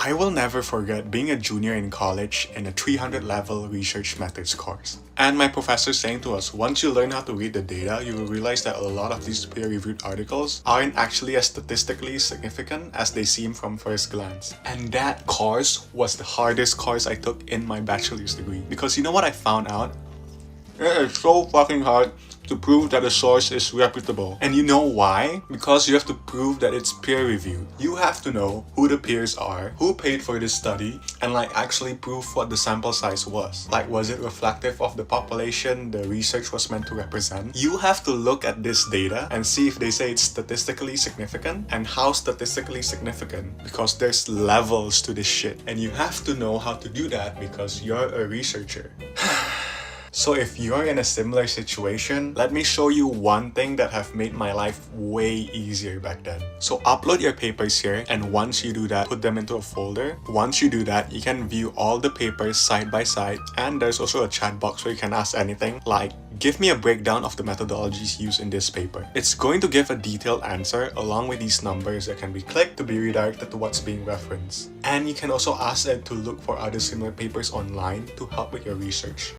I will never forget being a junior in college in a 300 level research methods course. And my professor saying to us, once you learn how to read the data, you will realize that a lot of these peer-reviewed articles aren't actually as statistically significant as they seem from first glance. And that course was the hardest course I took in my bachelor's degree. Because you know what I found out? It is so fucking hard to prove that a source is reputable. And you know why? Because you have to prove that it's peer-reviewed. You have to know who the peers are, who paid for this study, and actually prove what the sample size was. Was it reflective of the population the research was meant to represent? You have to look at this data and see if they say it's statistically significant, and how statistically significant, because there's levels to this shit. And you have to know how to do that because you're a researcher. So if you're in a similar situation, let me show you one thing that have made my life way easier back then. So upload your papers here, and once you do that, put them into a folder. Once you do that, you can view all the papers side by side, and there's also a chat box where you can ask anything like, give me a breakdown of the methodologies used in this paper. It's going to give a detailed answer along with these numbers that can be clicked to be redirected to what's being referenced. And you can also ask it to look for other similar papers online to help with your research.